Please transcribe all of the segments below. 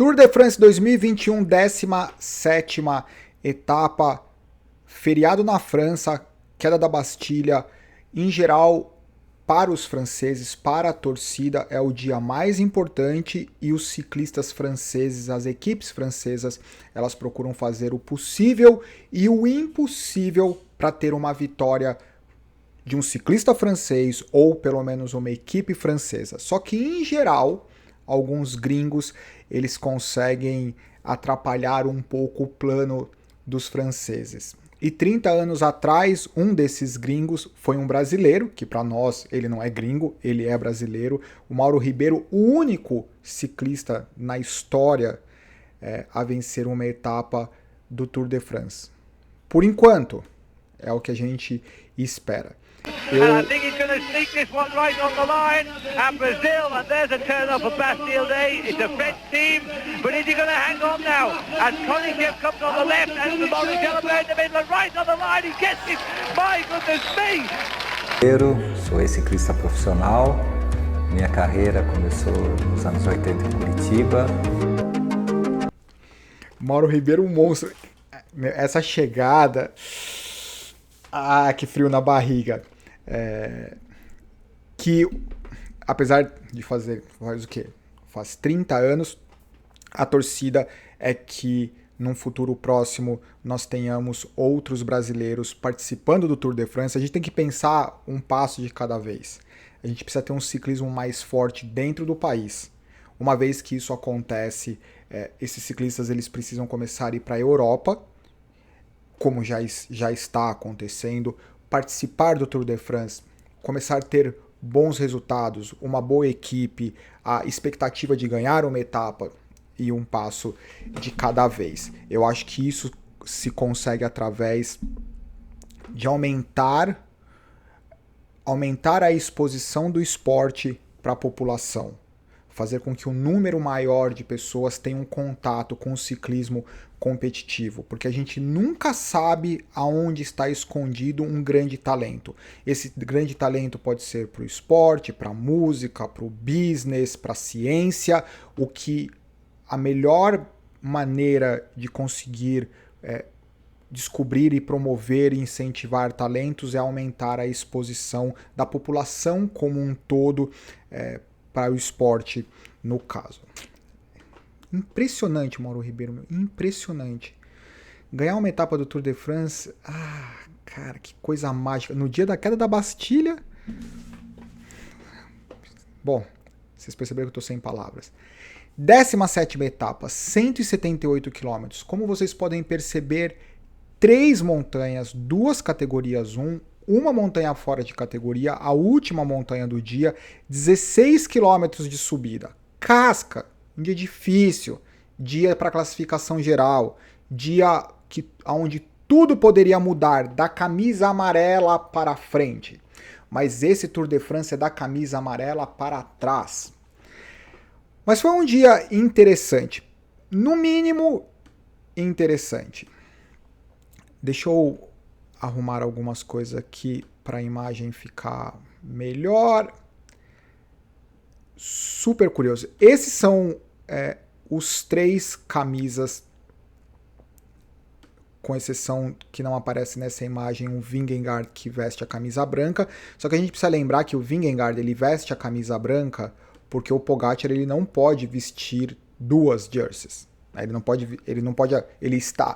Tour de France 2021, 17ª etapa, feriado na França, queda da Bastilha. Em geral, para os franceses, para a torcida, é o dia mais importante e os ciclistas franceses, as equipes francesas, elas procuram fazer o possível e o impossível para ter uma vitória de um ciclista francês ou pelo menos uma equipe francesa. Só que, em geral, alguns gringos eles conseguem atrapalhar um pouco o plano dos franceses. E 30 anos atrás, um desses gringos foi um brasileiro, que para nós ele não é gringo, ele é brasileiro, o Mauro Ribeiro, o único ciclista na história a vencer uma etapa do Tour de France. Por enquanto, é o que a gente espera. And I think he's going to sneak this one right on the line. And Brazil, and there's a turn-off for Bastille Day. It's a French team, but is he going to hang on now? As Koenigsegg comes on the left, and the Maurice Jalabert in the middle, and right on the line, he gets it. My goodness me! Sou ex-ciclista profissional. Minha carreira começou nos anos 80 em Curitiba. Mauro Ribeiro, um monstro. Essa chegada... Ah, que frio na barriga. Que, apesar de faz o quê? Faz 30 anos, a torcida é que num futuro próximo nós tenhamos outros brasileiros participando do Tour de France. A gente tem que pensar um passo de cada vez. A gente precisa ter um ciclismo mais forte dentro do país. Uma vez que isso acontece, esses ciclistas eles precisam começar a ir para a Europa, como já está acontecendo, participar do Tour de France, começar a ter bons resultados, uma boa equipe, a expectativa de ganhar uma etapa e um passo de cada vez. Eu acho que isso se consegue através de aumentar a exposição do esporte para a população, fazer com que um número maior de pessoas tenham contato com o ciclismo competitivo, porque a gente nunca sabe aonde está escondido um grande talento. Esse grande talento pode ser para o esporte, para a música, para o business, para a ciência. O que a melhor maneira de conseguir descobrir e promover e incentivar talentos é aumentar a exposição da população como um todo para o esporte, no caso. Impressionante, Mauro Ribeiro, meu. Impressionante. Ganhar uma etapa do Tour de France, cara, que coisa mágica. No dia da queda da Bastilha... Bom, vocês perceberam que eu tô sem palavras. 17ª etapa, 178 km. Como vocês podem perceber, 3 montanhas, 2 categorias 1, uma montanha fora de categoria, a última montanha do dia, 16 km de subida. Casca, um dia difícil, dia para classificação geral, dia onde tudo poderia mudar, da camisa amarela para frente. Mas esse Tour de France é da camisa amarela para trás. Mas foi um dia interessante, no mínimo interessante. Deixa eu arrumar algumas coisas aqui para a imagem ficar melhor. Super curioso. Esses são os 3 camisas, com exceção que não aparece nessa imagem, um Vingegaard que veste a camisa branca. Só que a gente precisa lembrar que o Vingegaard ele veste a camisa branca porque o Pogacar ele não pode vestir 2 jerseys.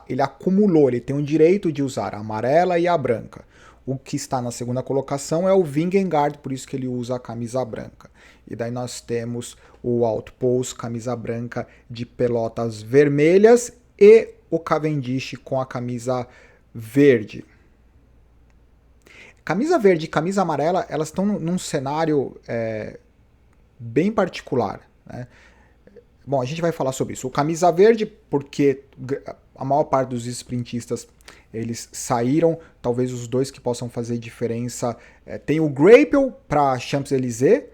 Ele acumulou, ele tem o direito de usar a amarela e a branca. O que está na segunda colocação é o Vingegaard, por isso que ele usa a camisa branca. E daí nós temos o Wout Poels, camisa branca de pelotas vermelhas, e o Cavendish com a camisa verde. Camisa verde e camisa amarela, elas estão num cenário bem particular, né? Bom, a gente vai falar sobre isso. O camisa verde, porque a maior parte dos sprintistas eles saíram, talvez os 2 que possam fazer diferença. Tem o Greipel para Champs-Élysées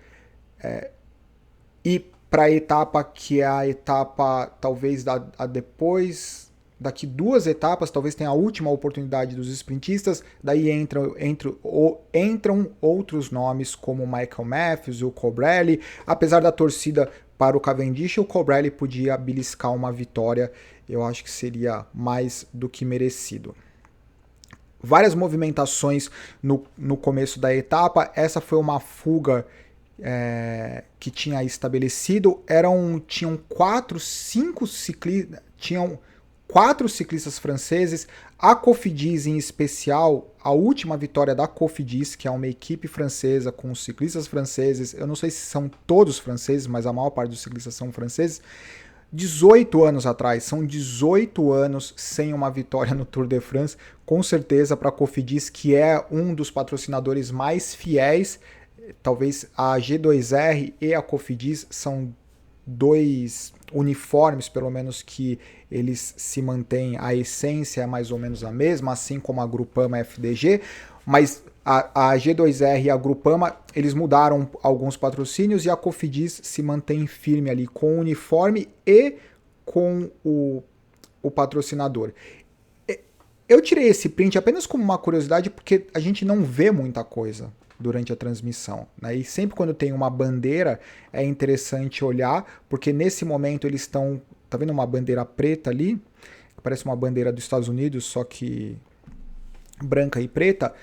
e para a etapa que é a etapa talvez depois, daqui 2 etapas, talvez tenha a última oportunidade dos sprintistas, daí entram outros nomes como o Michael Matthews e o Colbrelli, apesar da torcida para o Cavendish, o Colbrelli podia beliscar uma vitória. Eu acho que seria mais do que merecido. Várias movimentações no começo da etapa. Essa foi uma fuga que tinha estabelecido. Tinham 4 ciclistas franceses. A Cofidis, em especial, a última vitória da Cofidis, que é uma equipe francesa com ciclistas franceses. Eu não sei se são todos franceses, mas a maior parte dos ciclistas são franceses. 18 anos atrás, são 18 anos sem uma vitória no Tour de France, com certeza para a Cofidis, que é um dos patrocinadores mais fiéis. Talvez a G2R e a Cofidis são 2 uniformes, pelo menos, que eles se mantêm, a essência é mais ou menos a mesma, assim como a Groupama FDG, mas a G2R e a Groupama, eles mudaram alguns patrocínios e a Cofidis se mantém firme ali com o uniforme e com o patrocinador. Eu tirei esse print apenas como uma curiosidade porque a gente não vê muita coisa durante a transmissão, né? E sempre quando tem uma bandeira é interessante olhar, porque nesse momento eles estão... Tá vendo uma bandeira preta ali? Parece uma bandeira dos Estados Unidos, só que branca e preta.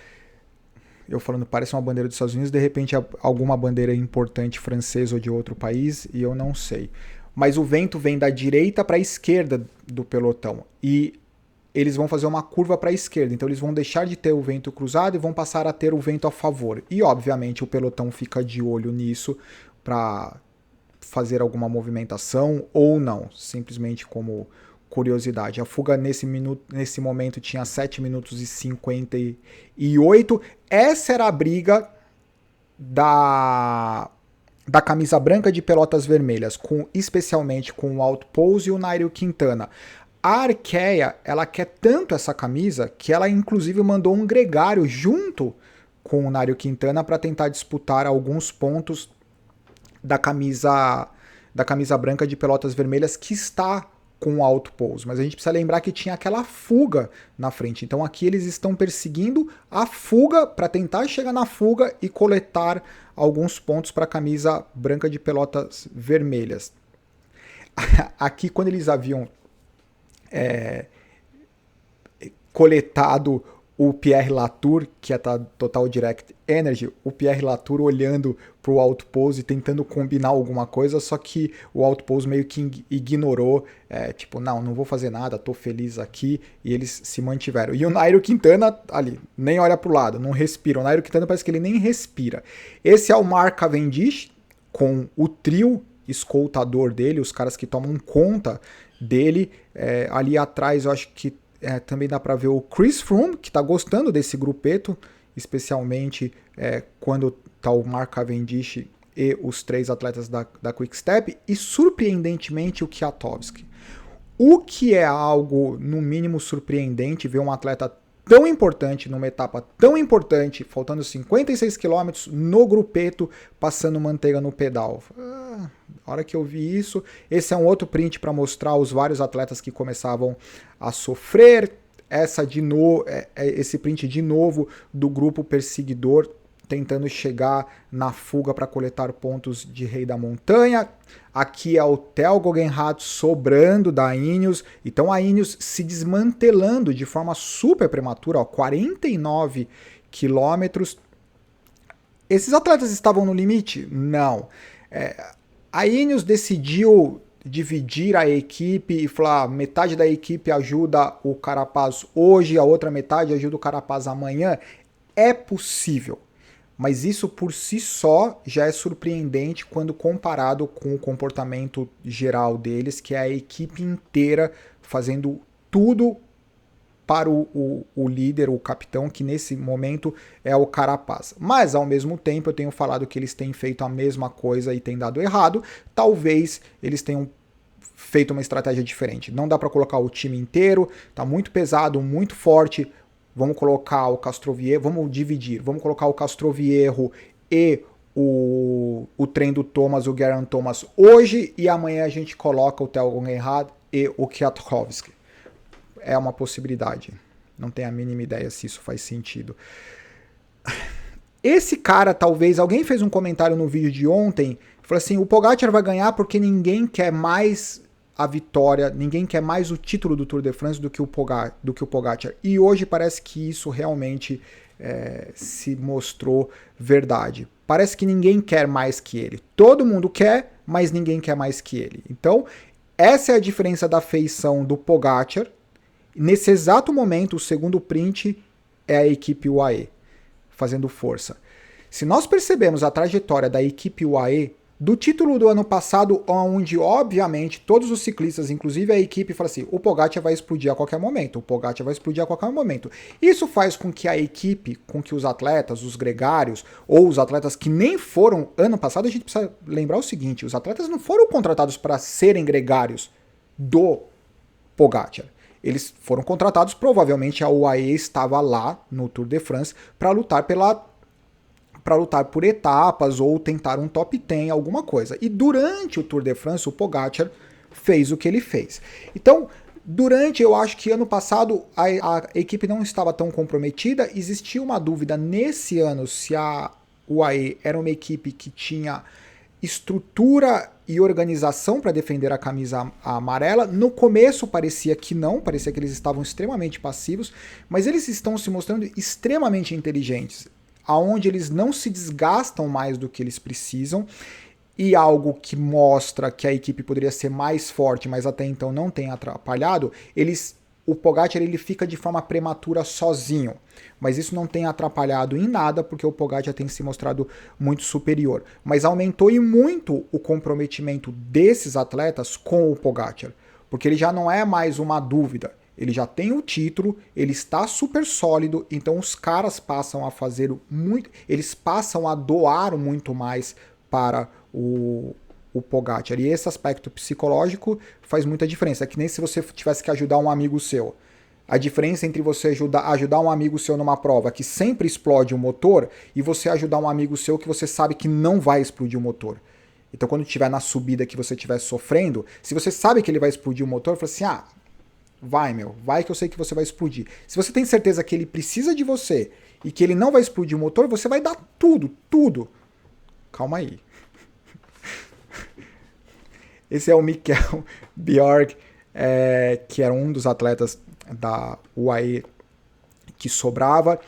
Eu falando, parece uma bandeira dos Estados Unidos, de repente alguma bandeira importante francesa ou de outro país, e eu não sei. Mas o vento vem da direita para a esquerda do pelotão, e eles vão fazer uma curva para a esquerda, então eles vão deixar de ter o vento cruzado e vão passar a ter o vento a favor. E obviamente o pelotão fica de olho nisso para fazer alguma movimentação ou não, simplesmente como curiosidade. A fuga nesse momento tinha 7 minutos e 58. Essa era a briga da camisa branca de pelotas vermelhas, especialmente com o Outpost e o Nairo Quintana. A Arkea, ela quer tanto essa camisa que ela inclusive mandou um gregário junto com o Nairo Quintana para tentar disputar alguns pontos da camisa branca de pelotas vermelhas que está com o Outpost, mas a gente precisa lembrar que tinha aquela fuga na frente, então aqui eles estão perseguindo a fuga para tentar chegar na fuga e coletar alguns pontos para a camisa branca de pelotas vermelhas. Aqui quando eles haviam coletado o Pierre Latour, que é da Total Direct Energy, o Pierre Latour olhando para o Outpost e tentando combinar alguma coisa, só que o Outpost meio que ignorou, tipo, não vou fazer nada, tô feliz aqui, e eles se mantiveram. E o Nairo Quintana ali, nem olha pro lado, não respira. O Nairo Quintana parece que ele nem respira. Esse é o Mark Cavendish, com o trio escoltador dele, os caras que tomam conta dele. Ali atrás eu acho que também dá para ver o Chris Froome, que está gostando desse grupeto, especialmente quando está o Mark Cavendish e os 3 atletas da Quick Step, e surpreendentemente o Kwiatkowski. O que é algo, no mínimo, surpreendente ver um atleta tão importante, numa etapa tão importante, faltando 56 km no grupeto, passando manteiga no pedal. A hora que eu vi isso, esse é um outro print para mostrar os vários atletas que começavam a sofrer. Esse print de novo do grupo perseguidor tentando chegar na fuga para coletar pontos de Rei da Montanha. Aqui é o Theo Guggenhardt sobrando da Ineos. Então a Ineos se desmantelando de forma super prematura, 49 quilômetros. Esses atletas estavam no limite? Não. A Ineos decidiu dividir a equipe e falar, metade da equipe ajuda o Carapaz hoje, a outra metade ajuda o Carapaz amanhã. É possível, mas isso por si só já é surpreendente quando comparado com o comportamento geral deles, que é a equipe inteira fazendo tudo para o líder, o capitão, que nesse momento é o Carapaz. Mas, ao mesmo tempo, eu tenho falado que eles têm feito a mesma coisa e tem dado errado. Talvez eles tenham feito uma estratégia diferente. Não dá para colocar o time inteiro, tá muito pesado, muito forte. Vamos colocar o Castroviejo, vamos dividir. Vamos colocar o Castroviejo e o trem do Thomas, o Geraint Thomas hoje, e amanhã a gente coloca o Theo Guggenhardt e o Kwiatkowski. É uma possibilidade. Não tenho a mínima ideia se isso faz sentido. Esse cara, talvez, alguém fez um comentário no vídeo de ontem Falou assim, o Pogacar vai ganhar porque ninguém quer mais a vitória, ninguém quer mais o título do Tour de France do que o Pogacar. E hoje parece que isso realmente se mostrou verdade. Parece que ninguém quer mais que ele. Todo mundo quer, mas ninguém quer mais que ele. Então, essa é a diferença da feição do Pogacar. Nesse exato momento, o segundo print é a equipe UAE fazendo força. Se nós percebemos a trajetória da equipe UAE, do título do ano passado, onde obviamente todos os ciclistas, inclusive a equipe, falam assim, o Pogacar vai explodir a qualquer momento, o Pogacar vai explodir a qualquer momento. Isso faz com que a equipe, com que os atletas, os gregários, ou os atletas que nem foram, ano passado a gente precisa lembrar o seguinte, os atletas não foram contratados para serem gregários do Pogacar. Eles foram contratados, provavelmente a UAE estava lá no Tour de France para lutar por etapas ou tentar um top 10, alguma coisa. E durante o Tour de France, o Pogacar fez o que ele fez. Então, eu acho que ano passado a equipe não estava tão comprometida, existia uma dúvida nesse ano se a UAE era uma equipe que tinha estrutura e organização para defender a camisa amarela. No começo parecia que não, parecia que eles estavam extremamente passivos, mas eles estão se mostrando extremamente inteligentes, aonde eles não se desgastam mais do que eles precisam, e algo que mostra que a equipe poderia ser mais forte, mas até então não tem atrapalhado, o Pogacar ele fica de forma prematura sozinho, mas isso não tem atrapalhado em nada, porque o Pogacar tem se mostrado muito superior, mas aumentou e muito o comprometimento desses atletas com o Pogacar, porque ele já não é mais uma dúvida, ele já tem o título, ele está super sólido, então os caras passam a fazer muito, eles passam a doar muito mais para o Pogacar. E esse aspecto psicológico faz muita diferença. É que nem se você tivesse que ajudar um amigo seu. A diferença entre você ajudar um amigo seu numa prova que sempre explode o motor e você ajudar um amigo seu que você sabe que não vai explodir o motor. Então quando estiver na subida que você estiver sofrendo, se você sabe que ele vai explodir o motor, fala assim, vai que eu sei que você vai explodir. Se você tem certeza que ele precisa de você e que ele não vai explodir o motor, você vai dar tudo. Calma aí. Esse é o Mikkel Bjork, que era um dos atletas da UAE que sobrava.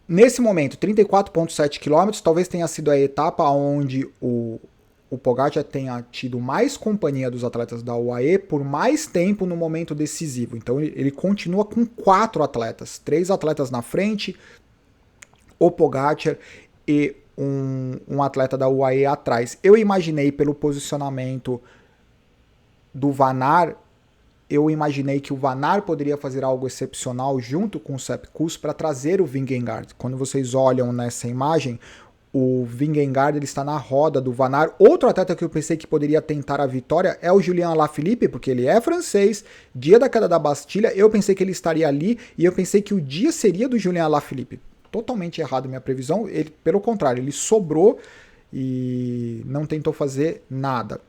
Nesse momento, 34,7 km, talvez tenha sido a etapa onde o Pogacar tenha tido mais companhia dos atletas da UAE por mais tempo no momento decisivo. Então ele continua com 4 atletas, 3 atletas na frente, o Pogacar e um atleta da UAE atrás. Eu imaginei pelo posicionamento do Van Aert, eu imaginei que o Van Aert poderia fazer algo excepcional junto com o Sepp Kuss para trazer o Vingegaard. Quando vocês olham nessa imagem, o Vingegaard ele está na roda do Van Aert. Outro atleta que eu pensei que poderia tentar a vitória é o Julien Alaphilippe, porque ele é francês, dia da queda da Bastilha, eu pensei que ele estaria ali e eu pensei que o dia seria do Julien Alaphilippe. Totalmente errado minha previsão, pelo contrário, ele sobrou e não tentou fazer nada.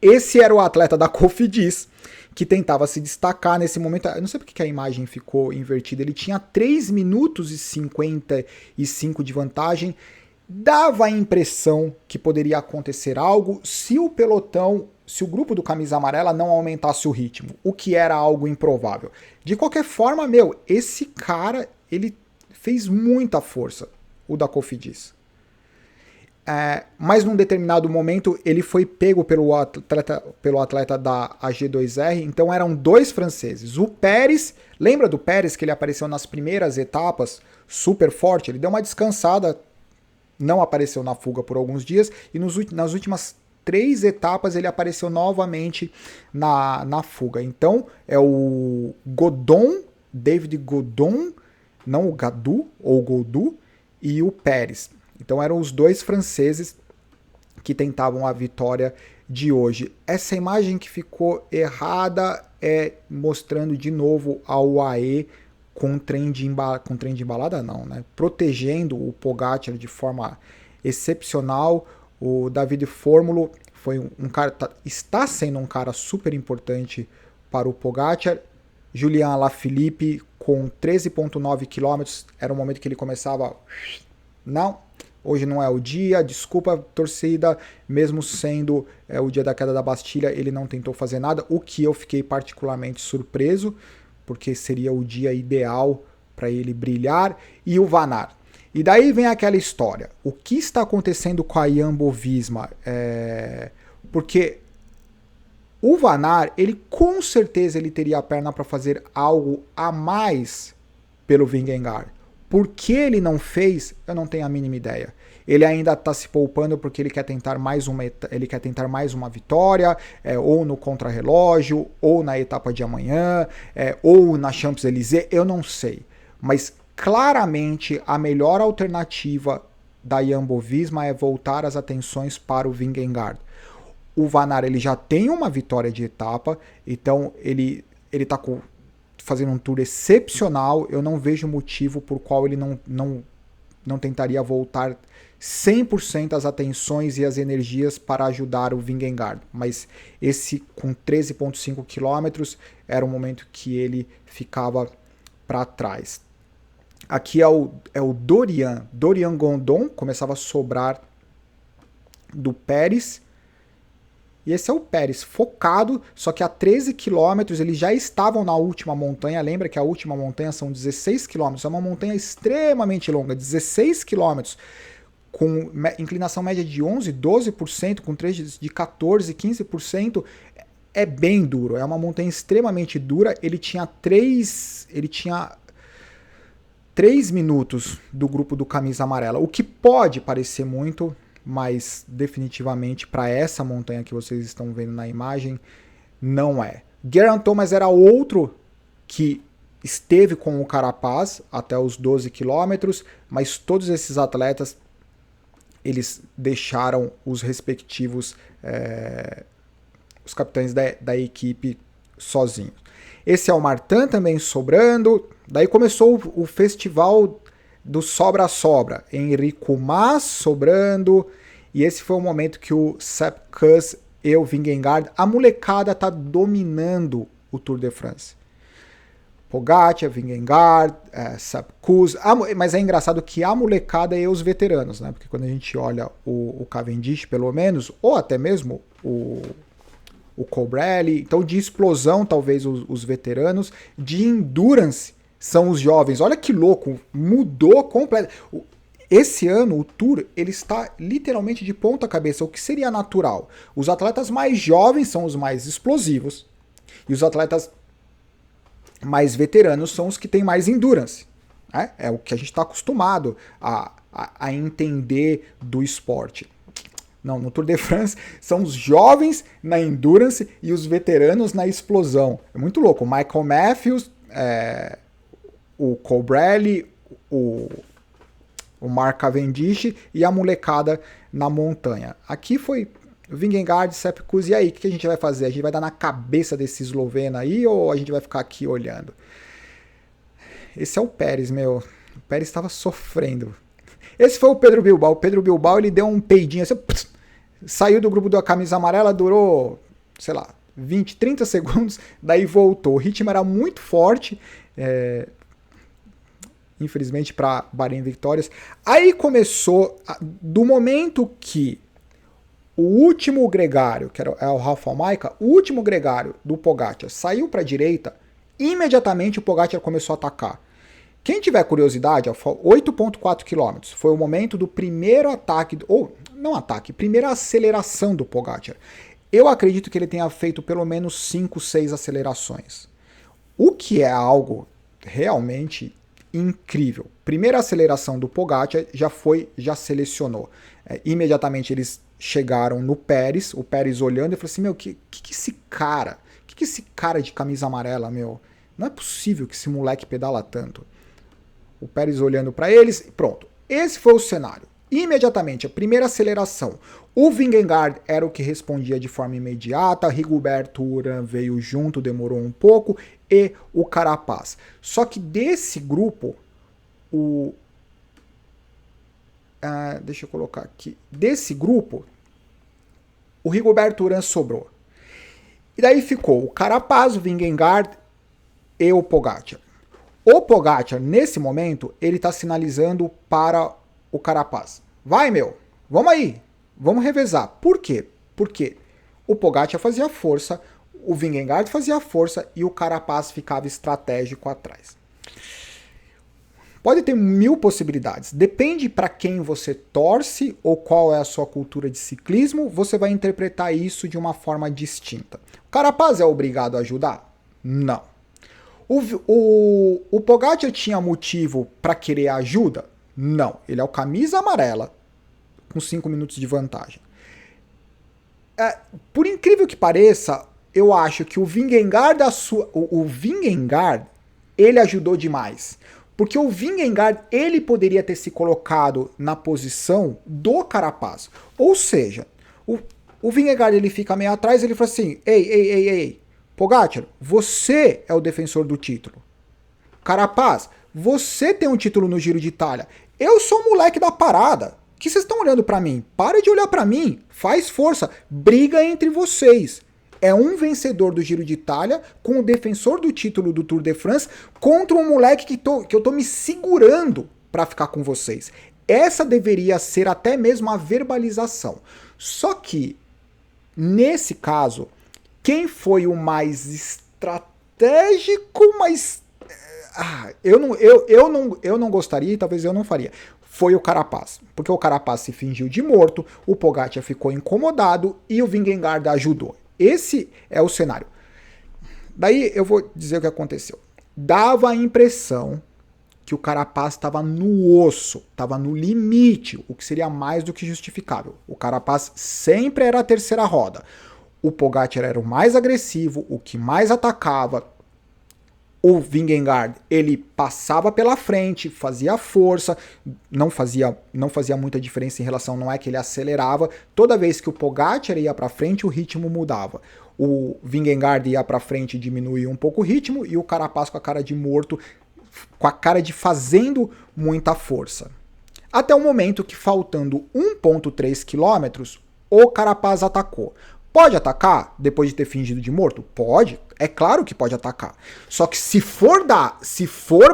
Esse era o atleta da Cofidis, que tentava se destacar nesse momento. Eu não sei porque que a imagem ficou invertida, ele tinha 3 minutos e 55 de vantagem, dava a impressão que poderia acontecer algo se o pelotão, se o grupo do Camisa Amarela não aumentasse o ritmo, o que era algo improvável. De qualquer forma, esse cara, ele fez muita força, o da Cofidis. Mas num determinado momento ele foi pego pelo atleta da AG2R, então eram 2 franceses. O Pérez, lembra do Pérez que ele apareceu nas primeiras etapas, super forte, ele deu uma descansada, não apareceu na fuga por alguns dias, e nas últimas 3 etapas ele apareceu novamente na fuga. Então é o Godon, David Godon, não o Gadu ou Godu, e o Pérez. Então eram os 2 franceses que tentavam a vitória de hoje. Essa imagem que ficou errada é mostrando de novo a UAE com trem de embalada não, né? Protegendo o Pogacar de forma excepcional. O David Fórmulo foi um cara, está sendo um cara super importante para o Pogacar. Julien Alaphilippe com 13,9 km, era o momento que ele começava... Não, hoje não é o dia, desculpa torcida, mesmo sendo o dia da queda da Bastilha, ele não tentou fazer nada, o que eu fiquei particularmente surpreso, porque seria o dia ideal para ele brilhar. E o Van Aert. E daí vem aquela história, o que está acontecendo com a Jumbo-Visma? Porque o Van Aert, ele com certeza ele teria a perna para fazer algo a mais pelo Vingegaard. Por que ele não fez, eu não tenho a mínima ideia. Ele ainda está se poupando porque ele quer tentar mais uma vitória, ou no contrarrelógio, ou na etapa de amanhã, ou na Champs-Élysées, eu não sei. Mas claramente a melhor alternativa da Jumbo-Visma é voltar as atenções para o Vingegaard. O Van Aert, ele já tem uma vitória de etapa, então ele está fazendo um tour excepcional. Eu não vejo motivo por qual ele não tentaria voltar 100% as atenções e as energias para ajudar o Vingegaard. Mas esse, com 13,5 km, era um momento que ele ficava para trás. Aqui é o Dorian Gondon, começava a sobrar do Pérez. E esse é o Pérez, focado, só que a 13 km eles já estavam na última montanha. Lembra que a última montanha são 16 km, é uma montanha extremamente longa, 16 km, com inclinação média de 11%, 12%, com trechos de 14%, 15%. É bem duro, é uma montanha extremamente dura. Ele tinha 3 minutos do grupo do Camisa Amarela, o que pode parecer muito, mas definitivamente para essa montanha que vocês estão vendo na imagem, não é. Geraint Thomas era outro que esteve com o Carapaz até os 12 quilômetros, mas todos esses atletas, eles deixaram os respectivos, os capitães da equipe sozinhos. Esse é o Martin também sobrando. Daí começou o festival do sobra-sobra. Enrico Mas sobrando. E esse foi o momento que o Sepp Kuss e o Vingegaard, a molecada tá dominando o Tour de France. Pogacar, Vingegaard, Sepp Kuss. Mas é engraçado que a molecada e os veteranos, né? Porque quando a gente olha o Cavendish, pelo menos, ou até mesmo o Colbrelli, então de explosão talvez os veteranos, de endurance são os jovens. Olha que louco, mudou completamente. Esse ano o Tour ele está literalmente de ponta cabeça, o que seria natural. Os atletas mais jovens são os mais explosivos e os atletas mais veteranos são os que têm mais endurance. É o que a gente está acostumado a entender do esporte. Não, no Tour de France são os jovens na endurance e os veteranos na explosão. É muito louco. O Michael Matthews, o Colbrelli, o Mark Cavendish e a molecada na montanha. Aqui foi Vingegaard, Sepp Kuss. E aí, o que a gente vai fazer? A gente vai dar na cabeça desse esloveno aí ou a gente vai ficar aqui olhando? Esse é o Pérez, meu. O Pérez estava sofrendo. Esse foi o Pedro Bilbao. O Pedro Bilbao, ele deu um peidinho assim, saiu do grupo da camisa amarela, durou, sei lá, 20, 30 segundos, daí voltou. O ritmo era muito forte, infelizmente para Bahrein Victórias. Aí começou, do momento que o último gregário, que era o Ralf Almaica, o último gregário do Pogacar saiu para a direita, imediatamente o Pogacar começou a atacar. Quem tiver curiosidade, 8,4 km foi o momento do primeiro ataque, ou não ataque, primeira aceleração do Pogacar. Eu acredito que ele tenha feito pelo menos 5, 6 acelerações. O que é algo realmente incrível. Primeira aceleração do Pogacar já selecionou. Imediatamente eles chegaram no Pérez, o Pérez olhando e falou assim, meu, que esse cara? Que esse cara de camisa amarela, meu? Não é possível que esse moleque pedala tanto. O Pérez olhando para eles, pronto. Esse foi o cenário. Imediatamente, a primeira aceleração. O Vingegaard era o que respondia de forma imediata, Rigoberto Urán veio junto, demorou um pouco, e o Carapaz. Só que desse grupo, deixa eu colocar aqui. Desse grupo, o Rigoberto Urán sobrou. E daí ficou o Carapaz, o Vingegaard e o Pogacar. O Pogacar, nesse momento, ele está sinalizando para o Carapaz. Vai, meu. Vamos aí. Vamos revezar. Por quê? Porque o Pogacar fazia força, o Vingegaard fazia força e o Carapaz ficava estratégico atrás. Pode ter 1000 possibilidades. Depende para quem você torce ou qual é a sua cultura de ciclismo, você vai interpretar isso de uma forma distinta. O Carapaz é obrigado a ajudar? Não. O Pogacar tinha motivo para querer ajuda? Não. Ele é o camisa amarela com 5 minutos de vantagem. Por incrível que pareça, eu acho que o Vingegaard, ele ajudou demais. Porque o Vingegaard, ele poderia ter se colocado na posição do Carapaz. Ou seja, o Vingegaard ele fica meio atrás, ele fala assim, ei, Pogacar, você é o defensor do título. Carapaz, você tem um título no Giro de Itália. Eu sou o moleque da parada. O que vocês estão olhando pra mim? Para de olhar pra mim. Faz força. Briga entre vocês. É um vencedor do Giro de Itália com o defensor do título do Tour de France contra um moleque que eu tô me segurando pra ficar com vocês. Essa deveria ser até mesmo a verbalização. Só que, nesse caso, quem foi o mais estratégico, mas eu não gostaria e talvez eu não faria. Foi o Carapaz, porque o Carapaz se fingiu de morto, o Pogacar ficou incomodado e o Vingegaard ajudou. Esse é o cenário. Daí eu vou dizer o que aconteceu. Dava a impressão que o Carapaz estava no osso, estava no limite, o que seria mais do que justificável. O Carapaz sempre era a terceira roda. O Pogacar era o mais agressivo, o que mais atacava. O Vingegaard, ele passava pela frente, fazia força, não fazia muita diferença em relação, não é que ele acelerava. Toda vez que o Pogacar ia para frente, o ritmo mudava. O Vingegaard ia para frente, diminuía um pouco o ritmo, e o Carapaz com a cara de morto, com a cara de fazendo muita força. Até o momento que, faltando 1,3 km, o Carapaz atacou. Pode atacar depois de ter fingido de morto? Pode, é claro que pode atacar. Só que se for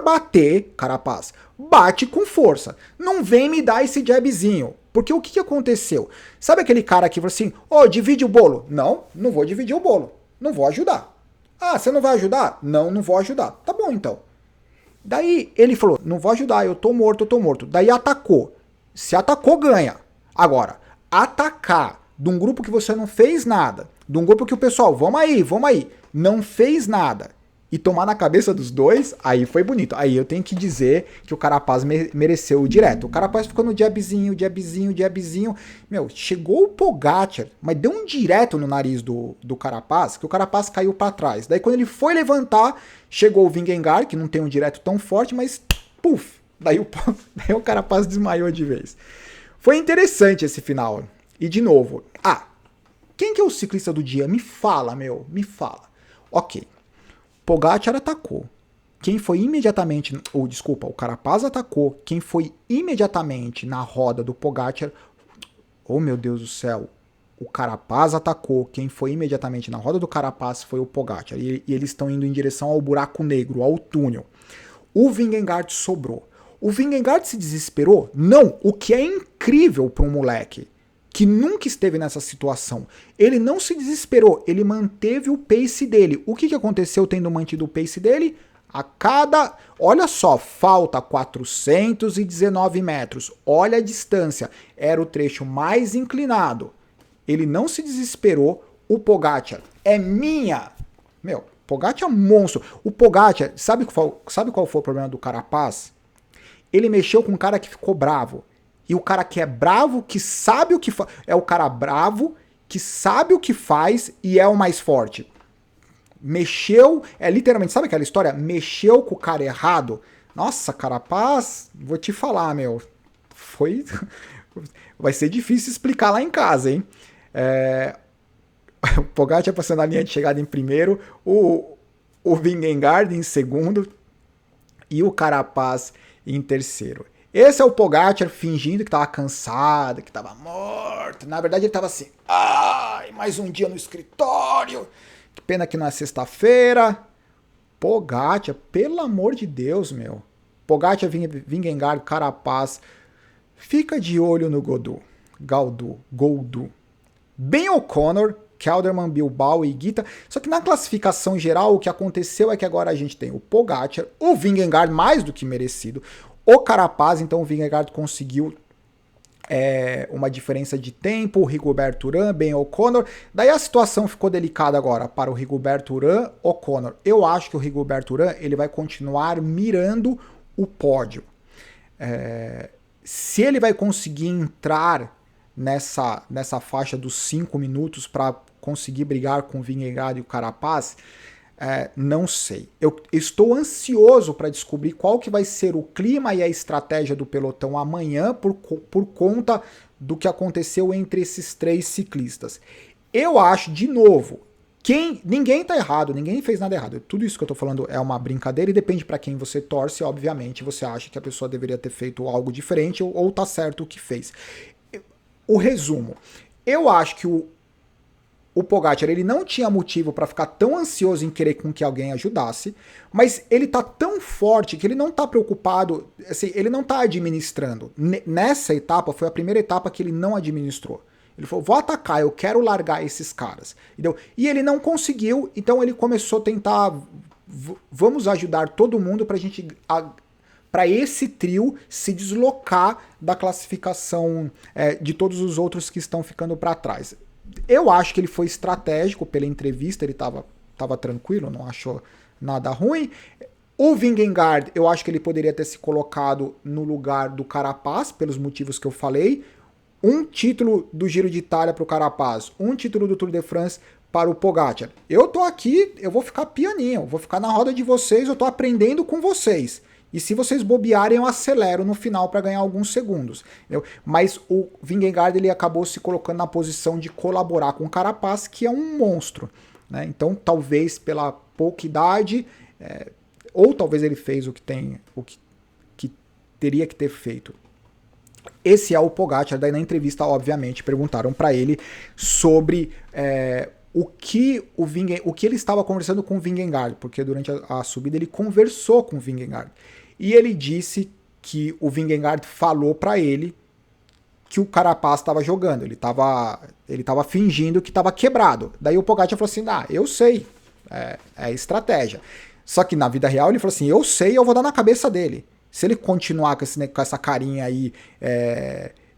bater, Carapaz, bate com força. Não vem me dar esse jabzinho. Porque o que aconteceu? Sabe aquele cara que falou assim, divide o bolo? Não, não vou dividir o bolo. Não vou ajudar. Ah, você não vai ajudar? Não, não vou ajudar. Tá bom então. Daí ele falou, não vou ajudar, eu tô morto. Daí atacou. Se atacou, ganha. Agora, atacar de um grupo que você não fez nada, de um grupo que o pessoal, vamos aí, não fez nada, e tomar na cabeça dos dois, aí foi bonito. Aí eu tenho que dizer que o Carapaz mereceu o direto. O Carapaz ficou no jabzinho. Meu, chegou o Pogacar, mas deu um direto no nariz do Carapaz, que o Carapaz caiu para trás. Daí quando ele foi levantar, chegou o Vingegaard, que não tem um direto tão forte, mas puf, daí o Carapaz desmaiou de vez. Foi interessante esse final. E de novo, quem que é o ciclista do dia? Me fala. Ok, Pogacar atacou. Quem foi imediatamente, o Carapaz atacou. Quem foi imediatamente na roda do Pogacar, oh meu Deus do céu, o Carapaz atacou. Quem foi imediatamente na roda do Carapaz foi o Pogacar. E eles estão indo em direção ao buraco negro, ao túnel. O Vingegaard sobrou. O Vingegaard se desesperou? Não, o que é incrível para um moleque que nunca esteve nessa situação. Ele não se desesperou, ele manteve o pace dele. O que aconteceu tendo mantido o pace dele? Olha só, falta 419 metros. Olha a distância. Era o trecho mais inclinado. Ele não se desesperou. O Pogacar é minha. Meu, Pogacar é um monstro. O Pogacar, sabe qual foi o problema do Carapaz? Ele mexeu com um cara que ficou bravo. E o cara que é bravo, que sabe o que faz, é o cara bravo, que sabe o que faz e é o mais forte. Mexeu, literalmente, sabe aquela história? Mexeu com o cara errado. Nossa, Carapaz, vou te falar, meu. Vai ser difícil explicar lá em casa, hein? O Pogacar passando a linha de chegada em primeiro, o Vingegaard em segundo e o Carapaz em terceiro. Esse é o Pogacar fingindo que estava cansado, que estava morto. Na verdade ele estava assim, mais um dia no escritório. Que pena que não é sexta-feira. Pogacar, pelo amor de Deus, meu. Pogacar, Vingegaard, Carapaz. fica de olho no Gaudu. Ben O'Connor, Kelderman, Bilbao e Guita. Só que na classificação geral, o que aconteceu é que agora a gente tem o Pogacar, o Vingegaard mais do que merecido, o Carapaz, então o Vingegaard conseguiu uma diferença de tempo, o Rigoberto Urán, Ben O'Connor. Daí a situação ficou delicada agora para o Rigoberto Urán, O'Connor. Eu acho que o Rigoberto Urán ele vai continuar mirando o pódio. Se ele vai conseguir entrar nessa faixa dos 5 minutos para conseguir brigar com o Vingegaard e o Carapaz, não sei. Eu estou ansioso para descobrir qual que vai ser o clima e a estratégia do pelotão amanhã por conta do que aconteceu entre esses 3 ciclistas. Eu acho, de novo, ninguém tá errado, ninguém fez nada errado. Tudo isso que eu tô falando é uma brincadeira e depende para quem você torce. Obviamente, você acha que a pessoa deveria ter feito algo diferente ou tá certo o que fez. O resumo. Eu acho que o Pogacar ele não tinha motivo para ficar tão ansioso em querer com que alguém ajudasse, mas ele tá tão forte que ele não tá preocupado, assim, ele não tá administrando. Nessa etapa, foi a primeira etapa que ele não administrou. Ele falou, vou atacar, eu quero largar esses caras. Entendeu? E ele não conseguiu, então ele começou a tentar, vamos ajudar todo mundo para esse trio se deslocar da classificação de todos os outros que estão ficando para trás. Eu acho que ele foi estratégico pela entrevista, ele estava tranquilo, não achou nada ruim. O Vingegaard, eu acho que ele poderia ter se colocado no lugar do Carapaz, pelos motivos que eu falei. Um título do Giro de Itália para o Carapaz, um título do Tour de France para o Pogacar. Eu tô aqui, eu vou ficar pianinho, vou ficar na roda de vocês, eu tô aprendendo com vocês. E se vocês bobearem, eu acelero no final para ganhar alguns segundos. Entendeu? Mas o Vingegaard ele acabou se colocando na posição de colaborar com o Carapaz, que é um monstro. Né? Então, talvez pela pouca idade, ou talvez ele fez o que teria que ter feito. Esse é o Pogacar. Daí na entrevista, obviamente, perguntaram para ele sobre o que ele estava conversando com o Vingegaard, porque durante a subida ele conversou com o Vingegaard. E ele disse que o Vingegaard falou para ele que o Carapaz estava jogando, ele estava fingindo que estava quebrado. Daí o Pogacar falou assim, eu sei, é estratégia. Só que na vida real ele falou assim, eu sei, eu vou dar na cabeça dele. Se ele continuar com essa carinha aí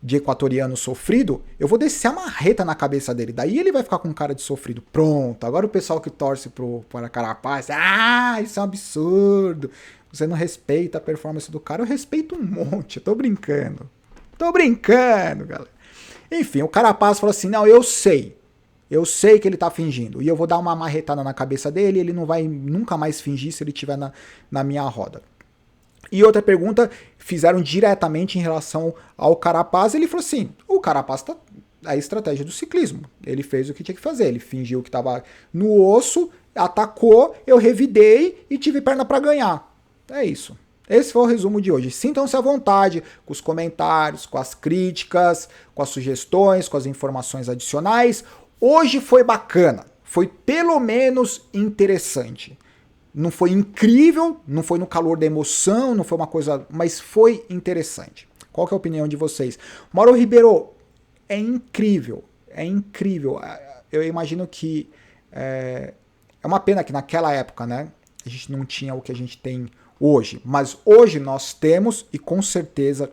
de equatoriano sofrido, eu vou descer a marreta na cabeça dele. Daí ele vai ficar com cara de sofrido. Pronto, agora o pessoal que torce para Carapaz, isso é um absurdo. Você não respeita a performance do cara. Eu respeito um monte, eu tô brincando. Tô brincando, galera. Enfim, o Carapaz falou assim, não, eu sei que ele tá fingindo. E eu vou dar uma marretada na cabeça dele, ele não vai nunca mais fingir se ele estiver na minha roda. E outra pergunta, fizeram diretamente em relação ao Carapaz, ele falou assim, o Carapaz tá a estratégia do ciclismo, ele fez o que tinha que fazer, ele fingiu que estava no osso, atacou, eu revidei e tive perna para ganhar. É isso. Esse foi o resumo de hoje. Sintam-se à vontade com os comentários, com as críticas, com as sugestões, com as informações adicionais. Hoje foi bacana, foi pelo menos interessante. Não foi incrível, não foi no calor da emoção, não foi uma coisa, mas foi interessante. Qual que é a opinião de vocês? Mauro Ribeiro, é incrível, é incrível. Eu imagino que é uma pena que naquela época, né, a gente não tinha o que a gente tem hoje, mas hoje nós temos e com certeza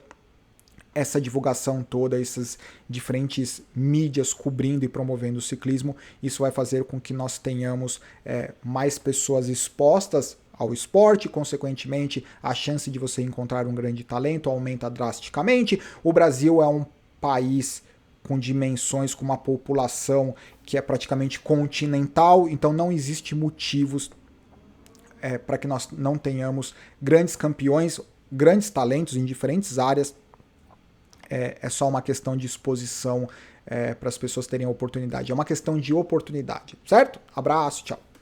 essa divulgação toda, essas diferentes mídias cobrindo e promovendo o ciclismo, isso vai fazer com que nós tenhamos mais pessoas expostas ao esporte, consequentemente a chance de você encontrar um grande talento aumenta drasticamente. O Brasil é um país com dimensões, com uma população que é praticamente continental, então não existe motivos para que nós não tenhamos grandes campeões, grandes talentos em diferentes áreas. É só uma questão de exposição para as pessoas terem oportunidade. É uma questão de oportunidade, certo? Abraço, tchau.